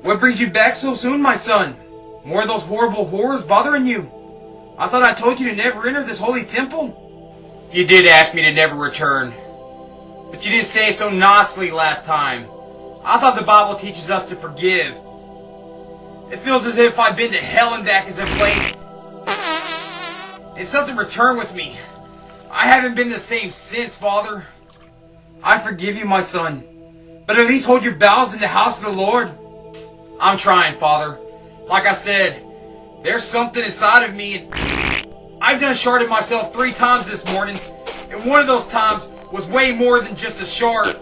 What brings you back so soon, my son? More of those horrible horrors bothering you? I thought I told you to never enter this holy temple. You did ask me to never return. But you didn't say it so nicely last time. I thought the Bible teaches us to forgive. It feels as if I've been to hell and back as of late. And something returned with me. I haven't been the same since, Father. I forgive you, my son. But at least hold your bowels in the house of the Lord. I'm trying, Father. Like I said, there's something inside of me, and I've done sharded myself 3 times this morning, and one of those times was way more than just a shard.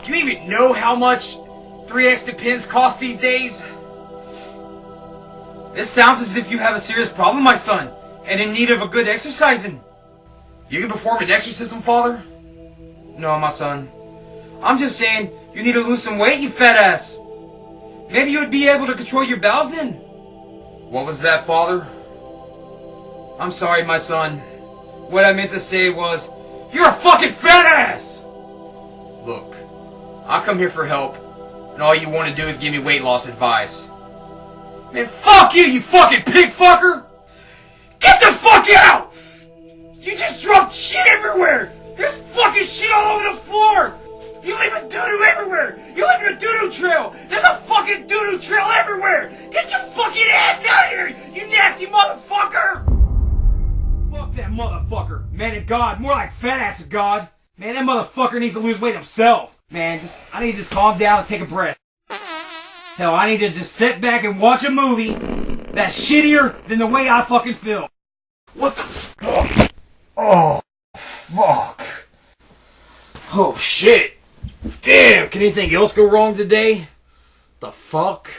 Do you even know how much 3 extra pins cost these days? This sounds as if you have a serious problem, my son, and in need of a good exercising. You can perform an exorcism, Father? No, my son. I'm just saying, you need to lose some weight, you fat ass. Maybe you would be able to control your bowels then. What was that, Father? I'm sorry, my son. What I meant to say was, you're a fucking fat ass! Look, I come here for help, and all you want to do is give me weight loss advice. Man, fuck you, you fucking pig fucker! Get the fuck out! You just dropped shit everywhere! There's fucking shit all over the floor! You leave a doo-doo everywhere! You leave a doo-doo trail! There's a fucking doo-doo trail everywhere! Get your fucking ass out here, you nasty motherfucker! Fuck that motherfucker. Man of God, more like fat ass of God. Man, that motherfucker needs to lose weight himself. Man, I need to just calm down and take a breath. Hell, I need to just sit back and watch a movie that's shittier than the way I fucking feel. What the fuck? Oh, fuck. Oh, shit. Damn, can anything else go wrong today? The fuck?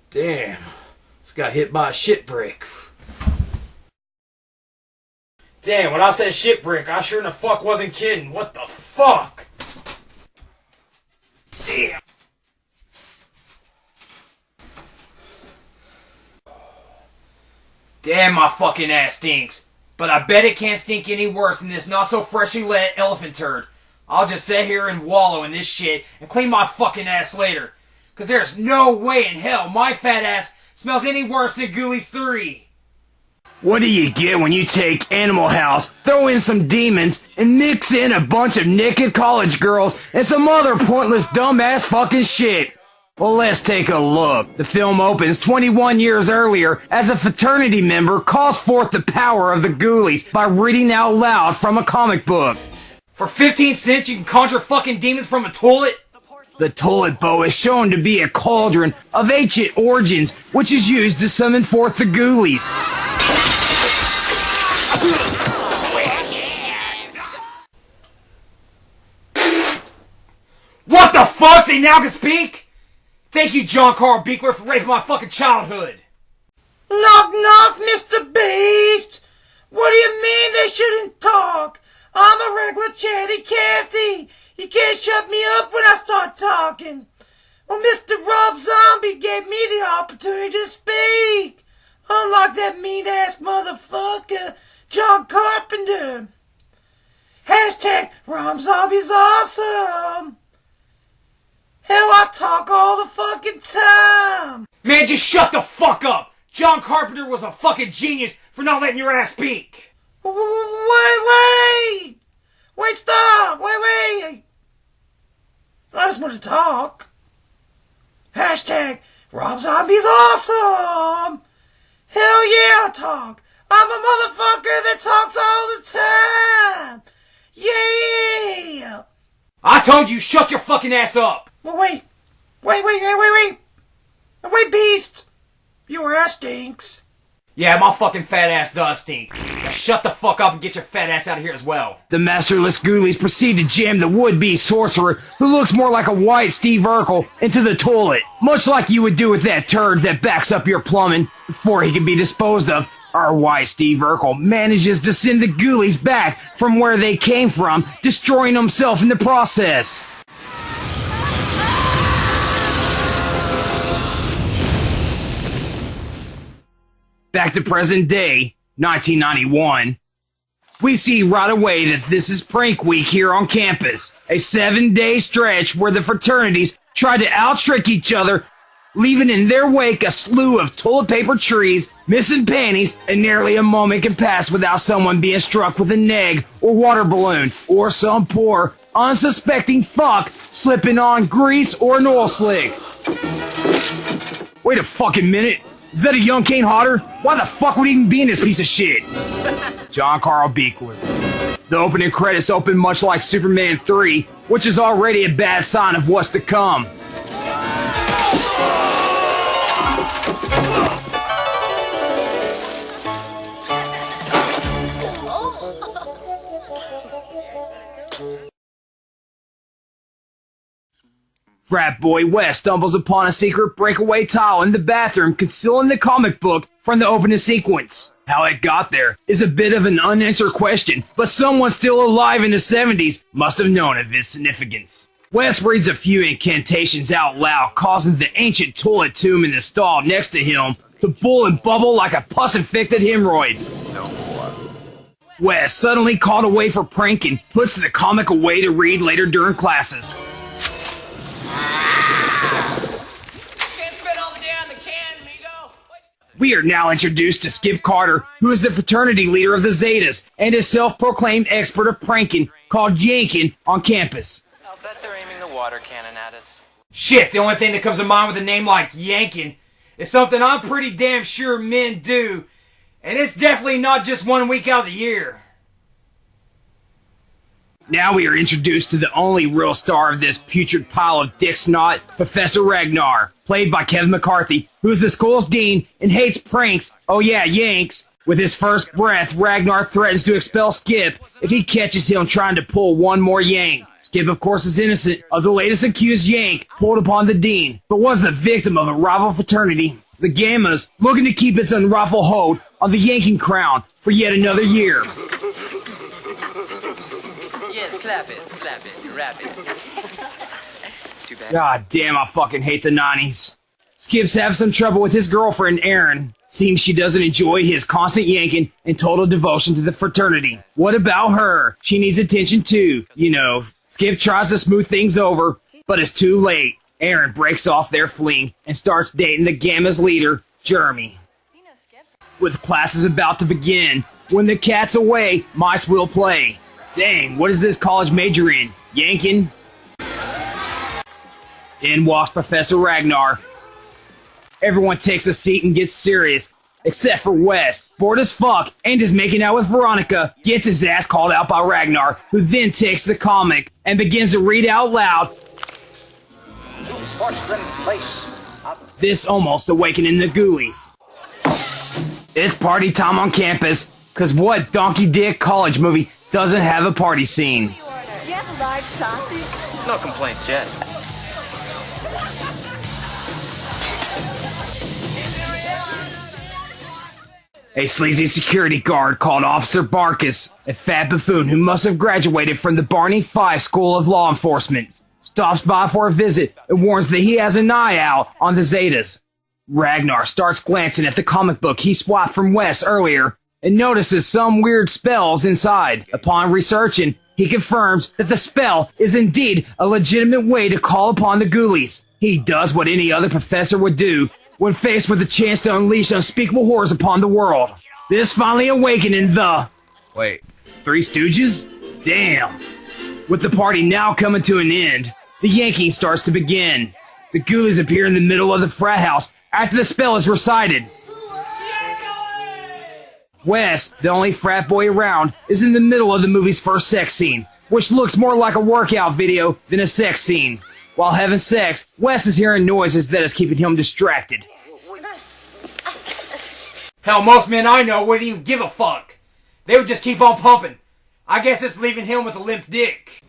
Damn. Just got hit by a shit brick. Damn, when I said shit brick, I sure in the fuck wasn't kidding. What the fuck? Damn. Damn, my fucking ass stinks. But I bet it can't stink any worse than this not so freshly lit elephant turd. I'll just sit here and wallow in this shit and clean my fucking ass later. Cause there's no way in hell my fat ass smells any worse than Ghoulies 3. What do you get when you take Animal House, throw in some demons, and mix in a bunch of naked college girls and some other pointless dumbass fucking shit? Well, let's take a look. The film opens 21 years earlier as a fraternity member calls forth the power of the Ghoulies by reading out loud from a comic book. For 15 cents you can conjure fucking demons from a toilet? The toilet bowl is shown to be a cauldron of ancient origins, which is used to summon forth the Ghoulies. What the fuck? They now can speak? Thank you, John Carl Buechler, for raping my fucking childhood. Knock knock, Mr. Beast! What do you mean they shouldn't talk? I'm a regular chatty Cathy. You can't shut me up when I start talking. Well, Mr. Rob Zombie gave me the opportunity to speak. Unlike that mean-ass motherfucker, John Carpenter. Hashtag Rob Zombie's awesome. Hell, I talk all the fucking time. Man, just shut the fuck up. John Carpenter was a fucking genius for not letting your ass speak. Wait, stop. Wait. I just want to talk. Hashtag Rob Zombie's awesome. Hell yeah, I talk. I'm a motherfucker that talks all the time. Yeah. I told you, shut your fucking ass up. Well, wait, Beast. Your ass stinks. Yeah, my fucking fat ass does stink. Now shut the fuck up and get your fat ass out of here as well. The masterless Ghoulies proceed to jam the would-be sorcerer, who looks more like a white Steve Urkel, into the toilet, much like you would do with that turd that backs up your plumbing. Before he can be disposed of, our white Steve Urkel manages to send the Ghoulies back from where they came from, destroying himself in the process. Back to present day, 1991. We see right away that this is prank week here on campus. A 7-day stretch where the fraternities try to out-trick each other, leaving in their wake a slew of toilet paper trees, missing panties, and nearly a moment can pass without someone being struck with an egg or water balloon, or some poor, unsuspecting fuck slipping on grease or an oil slick. Wait a fucking minute. Is that a young Kane Hodder? Why the fuck would he even be in this piece of shit? John Carl Buechler. The opening credits open much like Superman 3, which is already a bad sign of what's to come. Frat boy Wes stumbles upon a secret breakaway tile in the bathroom concealing the comic book from the opening sequence. How it got there is a bit of an unanswered question, but someone still alive in the 70s must have known of its significance. Wes reads a few incantations out loud, causing the ancient toilet tomb in the stall next to him to bull and bubble like a pus-infected hemorrhoid. Wes, suddenly called away for pranking, puts the comic away to read later during classes. We are now introduced to Skip Carter, who is the fraternity leader of the Zetas and is self-proclaimed expert of pranking called yanking on campus. I'll bet they're aiming the water cannon at us. Shit, the only thing that comes to mind with a name like yanking is something I'm pretty damn sure men do, and it's definitely not just 1 week out of the year. Now we are introduced to the only real star of this putrid pile of dick snot, Professor Ragnar, played by Kevin McCarthy, who is the school's dean and hates pranks, oh yeah, yanks. With his first breath, Ragnar threatens to expel Skip if he catches him trying to pull one more yank. Skip, of course, is innocent of the latest accused yank pulled upon the dean, but was the victim of a rival fraternity, the Gammas, looking to keep its unruffled hold on the yanking crown for yet another year. Yes, clap it, slap it, rap it. Too bad. God damn, I fucking hate the 90s. Skip's having some trouble with his girlfriend, Erin. Seems she doesn't enjoy his constant yanking and total devotion to the fraternity. What about her? She needs attention too, you know. Skip tries to smooth things over, but it's too late. Erin breaks off their fling and starts dating the Gamma's leader, Jeremy. With classes about to begin, when the cat's away, mice will play. Dang, what is this college major in? Yanking? In walks Professor Ragnar. Everyone takes a seat and gets serious, except for Wes, bored as fuck and is making out with Veronica, gets his ass called out by Ragnar, who then takes the comic and begins to read out loud. This almost awakening the Ghoulies. It's party time on campus, cause what donkey dick college movie doesn't have a party scene? Do you have a large sausage? No complaints yet. A sleazy security guard called Officer Barkus, a fat buffoon who must have graduated from the Barney Fife School of Law Enforcement, stops by for a visit and warns that he has an eye out on the Zetas. Ragnar starts glancing at the comic book he swapped from Wes earlier and notices some weird spells inside. Upon researching, he confirms that the spell is indeed a legitimate way to call upon the Ghoulies. He does what any other professor would do when faced with the chance to unleash unspeakable horrors upon the world. This finally awakening the... Wait, Three Stooges? Damn. With the party now coming to an end, the yanking starts to begin. The Ghoulies appear in the middle of the frat house after the spell is recited. Wes, the only frat boy around, is in the middle of the movie's first sex scene, which looks more like a workout video than a sex scene. While having sex, Wes is hearing noises that is keeping him distracted. Hell, most men I know wouldn't even give a fuck. They would just keep on pumping. I guess it's leaving him with a limp dick.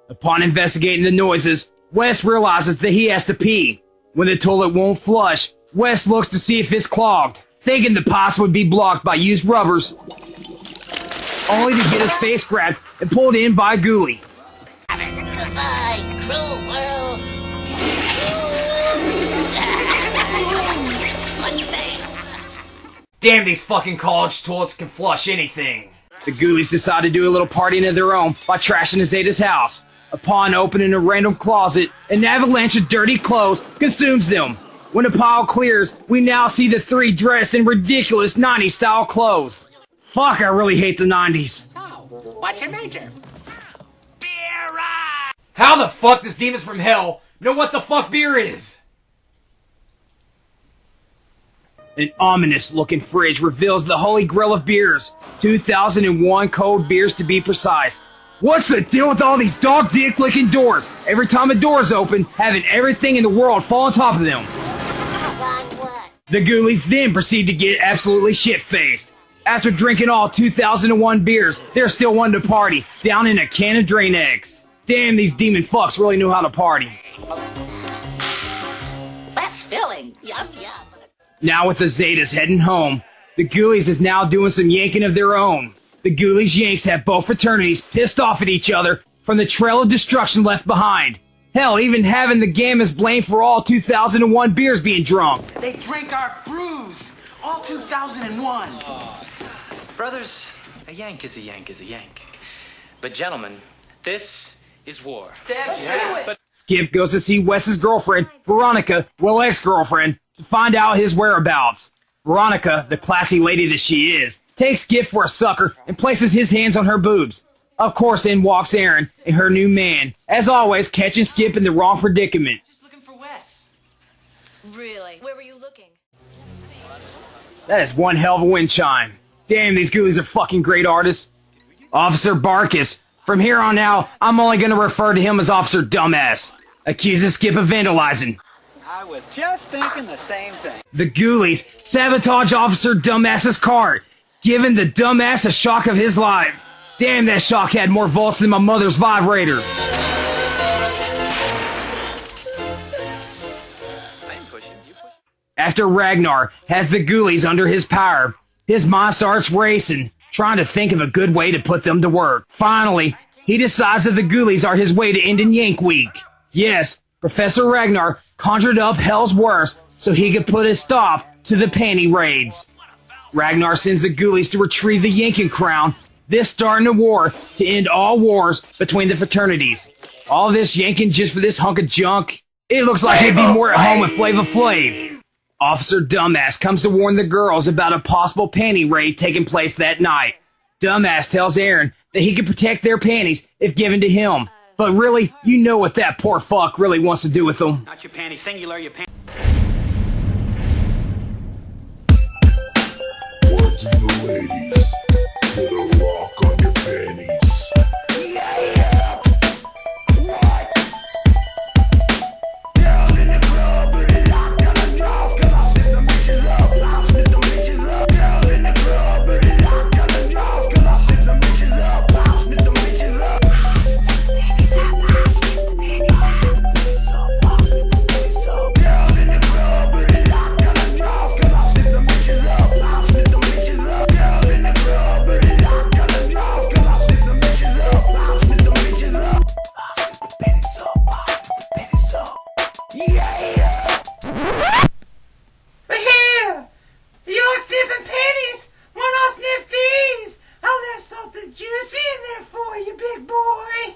Upon investigating the noises, Wes realizes that he has to pee. When the toilet won't flush, Wes looks to see if it's clogged, thinking the pipes would be blocked by used rubbers, only to get his face grabbed and pulled in by a ghoulie. Goodbye, cruel world. Damn, these fucking college toilets can flush anything. The Ghoulies decide to do a little partying of their own by trashing Zeta's house. Upon opening a random closet, an avalanche of dirty clothes consumes them. When the pile clears, we now see the three dressed in ridiculous 90s style clothes. Fuck, I really hate the 90s. So, what's your major? Beer! How the fuck does Demons from Hell know what the fuck beer is? An ominous-looking fridge reveals the holy grail of beers. 2001 cold beers to be precise. What's the deal with all these dog dick-licking doors? Every time a door's open, having everything in the world fall on top of them. The Ghoulies then proceed to get absolutely shit-faced. After drinking all 2001 beers, they're still wanting to party, down in a can of Drain Eggs. Damn, these demon fucks really know how to party. Less filling. Yum, yum. Now with the Zetas heading home, the Ghoulies is now doing some yanking of their own. The Ghoulies Yanks have both fraternities pissed off at each other from the trail of destruction left behind. Hell, even having the Gammas blamed for all 2001 beers being drunk. They drank our brews, all 2001. Brothers, a yank is a yank is a yank. But gentlemen, this is war. But Skip goes to see Wes's girlfriend, Veronica, well ex-girlfriend, to find out his whereabouts. Veronica, the classy lady that she is, takes Skip for a sucker and places his hands on her boobs. Of course, in walks Erin and her new man, as always catching Skip in the wrong predicament. Just looking for Wes. Really? Where were you looking? That is one hell of a wind chime. Damn, these Ghoulies are fucking great artists. Officer Barkus. From here on out, I'm only going to refer to him as Officer Dumbass. Accuses Skip of vandalizing. I was just thinking the same thing. The Ghoulies sabotage Officer Dumbass's car, giving the dumbass a shock of his life. Damn, that shock had more volts than my mother's vibrator. After Ragnar has the Ghoulies under his power, his mind starts racing, trying to think of a good way to put them to work. Finally, he decides that the Ghoulies are his way to ending Yank Week. Yes, Professor Ragnar conjured up hell's worst so he could put a stop to the panty raids. Ragnar sends the Ghoulies to retrieve the Yanking crown, this starting a war to end all wars between the fraternities. All this yanking just for this hunk of junk? It looks like he'd be more at home with Flava Flav. Officer Dumbass comes to warn the girls about a possible panty raid taking place that night. Dumbass tells Erin that he can protect their panties if given to him. But really, you know what that poor fuck really wants to do with them. Not your panties, singular, your panties. What do the ladies put a lock on your panties? Yeah! What? Girls in the club, put a lock on the drawers, cause I spit them bitches up. I spit them bitches up. Girls in the club, put a lock on the drawers, cause I spit them bitches up. I spit them bitches up. Girls in the club, put a lock on the drawers, cause I spit them bitches up. I spit them bitches up. Girls in the club, put a lock on the drawers, cause I spit them bitches up. I spit them bitches up. I spit the pennies up. I spit the pennies up. Yeah! But here, you like sniffing panties? Why not sniff these? I left something juicy in there for you, big boy.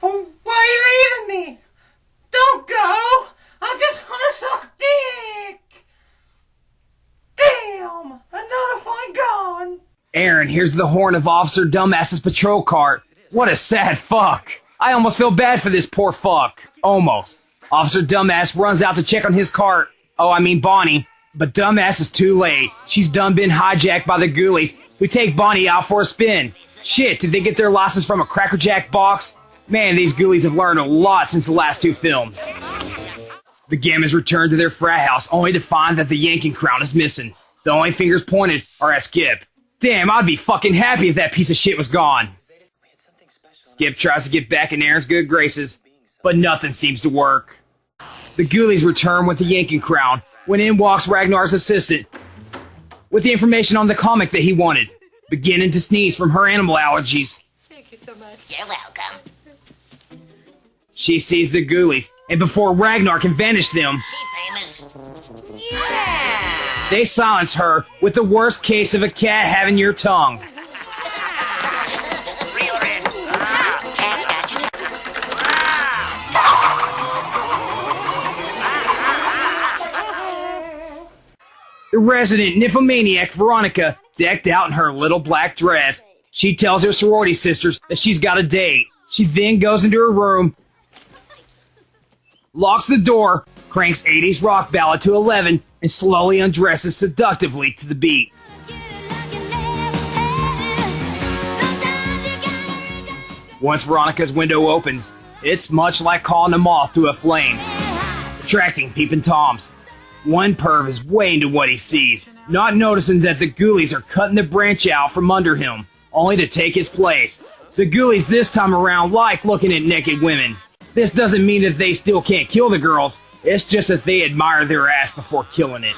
Oh, why are you leaving me? Don't go. I just want to suck dick. Damn, another one gone. Erin hears the horn of Officer Dumbass's patrol car. What a sad fuck. I almost feel bad for this poor fuck. Almost. Officer Dumbass runs out to check on his car. Oh, I mean Bonnie. But Dumbass is too late. She's done been hijacked by the Ghoulies, who take Bonnie out for a spin. Shit, did they get their license from a Cracker Jack box? Man, these Ghoulies have learned a lot since the last two films. The Gammas return to their frat house only to find that the yanking crown is missing. The only fingers pointed are at Skip. Damn, I'd be fucking happy if that piece of shit was gone. Skip tries to get back in Erin's good graces, but nothing seems to work. The Ghoulies return with the yanking crown, when in walks Ragnar's assistant, with the information on the comic that he wanted, beginning to sneeze from her animal allergies. Thank you so much. You're welcome. She sees the Ghoulies, and before Ragnar can vanish them, She famous. Yeah! They silence her with the worst case of a cat having your tongue. Reel her in. Cat's got you. The resident nymphomaniac Veronica, decked out in her little black dress. She tells her sorority sisters that she's got a date. She then goes into her room, locks the door, cranks 80s rock ballad to 11, and slowly undresses seductively to the beat. Once Veronica's window opens, it's much like calling a moth to a flame, attracting peeping toms. One perv is way into what he sees, not noticing that the Ghoulies are cutting the branch out from under him, only to take his place. The Ghoulies this time around like looking at naked women. This doesn't mean that they still can't kill the girls, it's just that they admire their ass before killing it.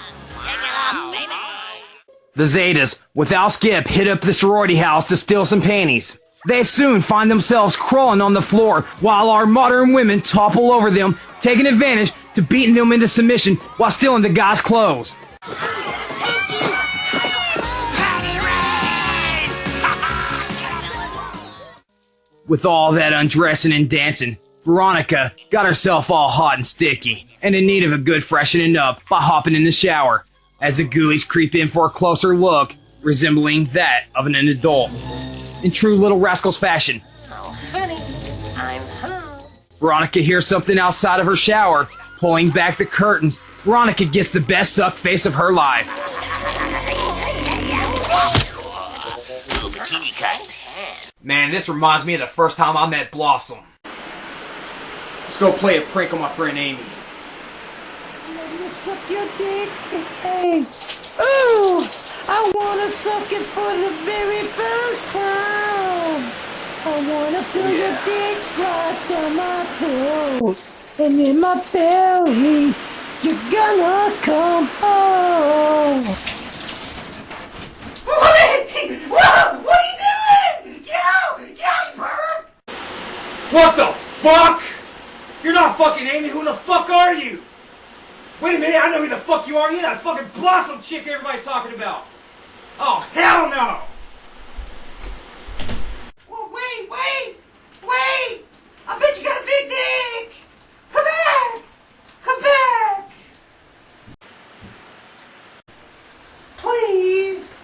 The Zetas, without Skip, hit up the sorority house to steal some panties. They soon find themselves crawling on the floor while our modern women topple over them, taking advantage to beating them into submission while stealing the guys' clothes. With all that undressing and dancing, Veronica got herself all hot and sticky and in need of a good freshening up by hopping in the shower as the Ghoulies creep in for a closer look, resembling that of an adult. In true Little Rascals fashion. Oh, honey, I'm home. Veronica hears something outside of her shower. Pulling back the curtains, Veronica gets the best suck face of her life. Little bikini cut. Man, this reminds me of the first time I met Blossom. Let's go play a prank on my friend Amy. Let me suck your dick. Hey. Ooh, I wanna suck it for the very first time. I wanna feel your dick slide down my throat. And in my belly, you're gonna come home. Wait! Whoa! What are you doing? Get out! Get out, you perv! What the fuck? You're not fucking Amy, who the fuck are you? Wait a minute, I know who the fuck you are. You're that fucking Blossom chick everybody's talking about. Oh, hell no! Well, wait! I bet you got a big dick! Come back! Come back! Please!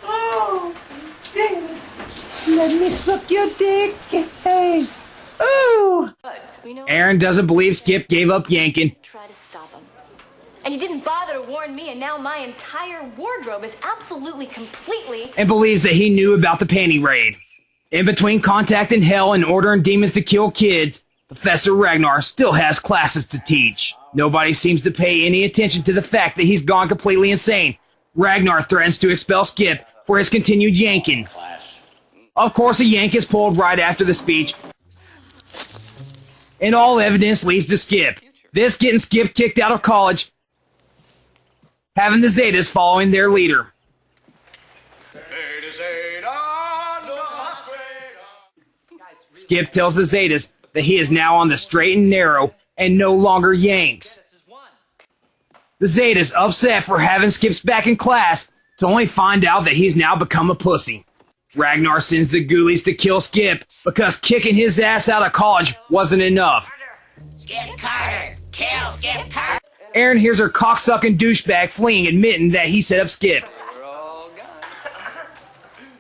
Oh, damn it! Let me suck your dick! Hey! Ooh! Aaron doesn't believe Skip gave up yanking. Try to stop him. And you didn't bother to warn me, and now my entire wardrobe is absolutely, completely... And believes that he knew about the panty raid. In between contacting hell and ordering demons to kill kids, Professor Ragnar still has classes to teach. Nobody seems to pay any attention to the fact that he's gone completely insane. Ragnar threatens to expel Skip for his continued yanking. Of course, a yank is pulled right after the speech, and all evidence leads to Skip. This getting Skip kicked out of college, having the Zetas following their leader. Skip tells the Zetas that he is now on the straight and narrow and no longer yanks. The Zetas upset for having Skip's back in class to only find out that he's now become a pussy. Ragnar sends the Ghoulies to kill Skip because kicking his ass out of college wasn't enough. Skip Carter! Kill Skip Carter! Aaron hears her cocksucking douchebag fleeing, admitting that he set up Skip.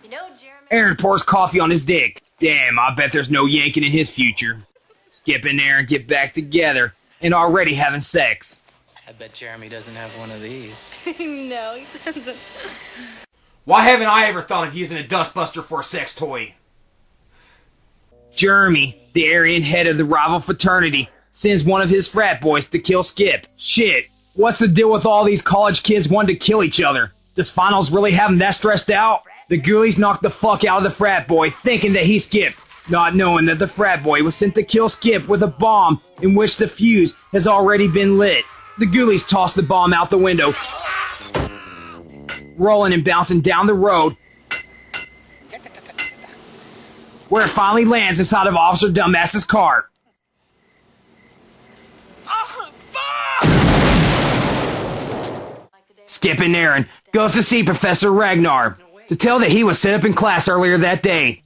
You know, Jeremy... Aaron pours coffee on his dick. Damn, I bet there's no yanking in his future. Skip and Aaron get back together and already having sex. I bet Jeremy doesn't have one of these. No, he doesn't. Why haven't I ever thought of using a dustbuster for a sex toy? Jeremy, the Aryan head of the rival fraternity, sends one of his frat boys to kill Skip. Shit, what's the deal with all these college kids wanting to kill each other? Does finals really have them that stressed out? The Ghoulies knock the fuck out of the frat boy, thinking that he's Skip, not knowing that the frat boy was sent to kill Skip with a bomb in which the fuse has already been lit. The Ghoulies toss the bomb out the window, rolling and bouncing down the road, where it finally lands inside of Officer Dumbass's car. Oh, Skip and Aaron goes to see Professor Ragnar to tell that he was set up in class earlier that day.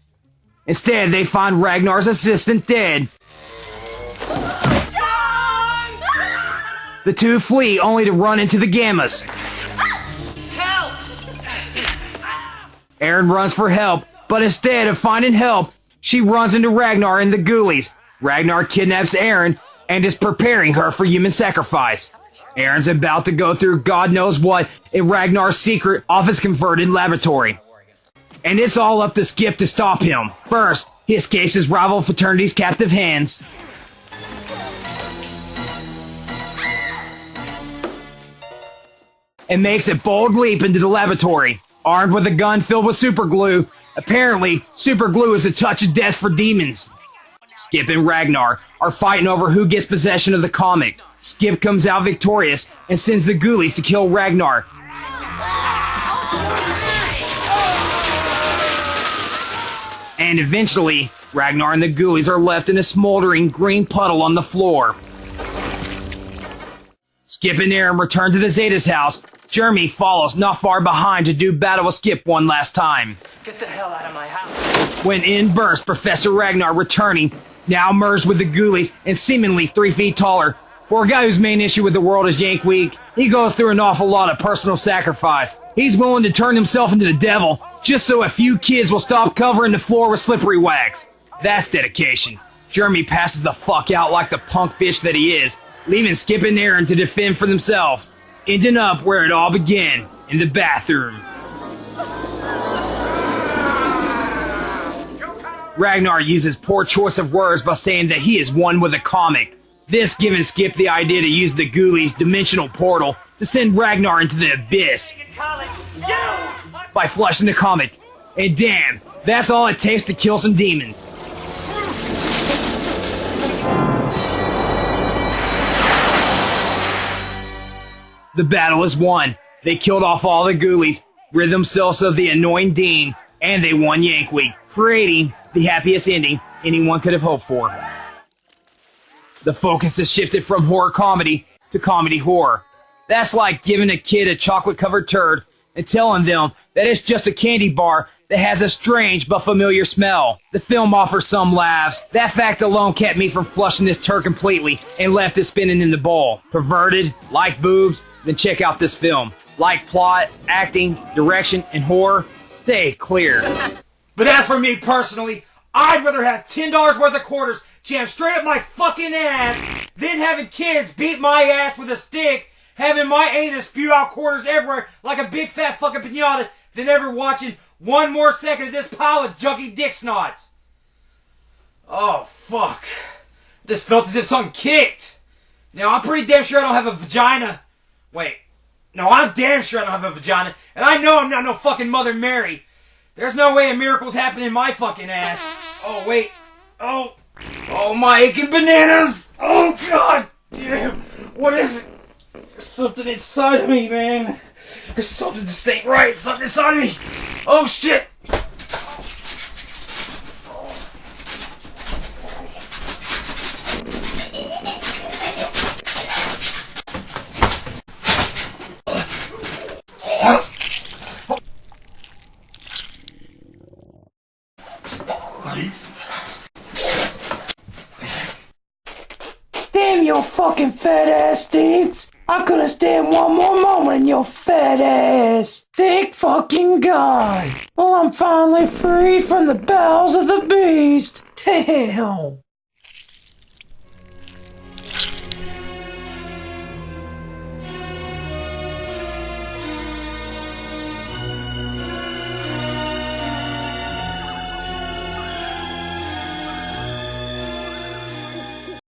Instead, they find Ragnar's assistant dead. The two flee only to run into the Gammas. Help! Aaron runs for help, but instead of finding help, she runs into Ragnar and the Ghoulies. Ragnar kidnaps Aaron and is preparing her for human sacrifice. Aaron's about to go through God knows what in Ragnar's secret office-converted laboratory. And it's all up to Skip to stop him. First, he escapes his rival fraternity's captive hands. And makes a bold leap into the laboratory, armed with a gun filled with superglue. Apparently, superglue is a touch of death for demons. Skip and Ragnar are fighting over who gets possession of the comic. Skip comes out victorious and sends the Ghoulies to kill Ragnar. And eventually, Ragnar and the Ghoulies are left in a smoldering green puddle on the floor. Skip and Aaron return to the Zeta's house. Jeremy follows not far behind to do battle with Skip one last time. Get the hell out of my house. When in bursts Professor Ragnar, returning, now merged with the Ghoulies and seemingly 3 feet taller. For a guy whose main issue with the world is Yank Week, he goes through an awful lot of personal sacrifice. He's willing to turn himself into the devil just so a few kids will stop covering the floor with slippery wax. That's dedication. Jeremy passes the fuck out like the punk bitch that he is, leaving Skip and Aaron to defend for themselves, ending up where it all began, in the bathroom. Ragnar uses poor choice of words by saying that he is one with a comic. This giving Skip the idea to use the Ghoulies' dimensional portal to send Ragnar into the abyss by flushing the comic. And damn, that's all it takes to kill some demons. The battle is won. They killed off all the Ghoulies, rid themselves of the annoying Dean, and they won Yank Week, creating the happiest ending anyone could have hoped for. The focus has shifted from horror comedy to comedy horror. That's like giving a kid a chocolate-covered turd and telling them that it's just a candy bar that has a strange but familiar smell. The film offers some laughs. That fact alone kept me from flushing this turd completely and left it spinning in the bowl. Perverted, like boobs, then check out this film. Like plot, acting, direction, and horror, stay clear. But as for me personally, I'd rather have $10 worth of quarters jammed straight up my fucking ass than having kids beat my ass with a stick, having my anus spew out quarters everywhere like a big fat fucking pinata, than ever watching one more second of this pile of junky dick snots. Oh, fuck. This felt as if something kicked. Now, I'm pretty damn sure I don't have a vagina. Wait. No, I'm damn sure I don't have a vagina. And I know I'm not no fucking Mother Mary. There's no way a miracle's happening in my fucking ass. Oh, wait. Oh, my aching bananas. Oh, God damn. What is it? There's something inside of me, man. There's something just ain't right. Something inside of me. Oh, shit. Damn, your fucking fat ass stinks. I couldn't stand one more moment in your fat ass. Thank fucking God. Well, I'm finally free from the bowels of the beast. Hell.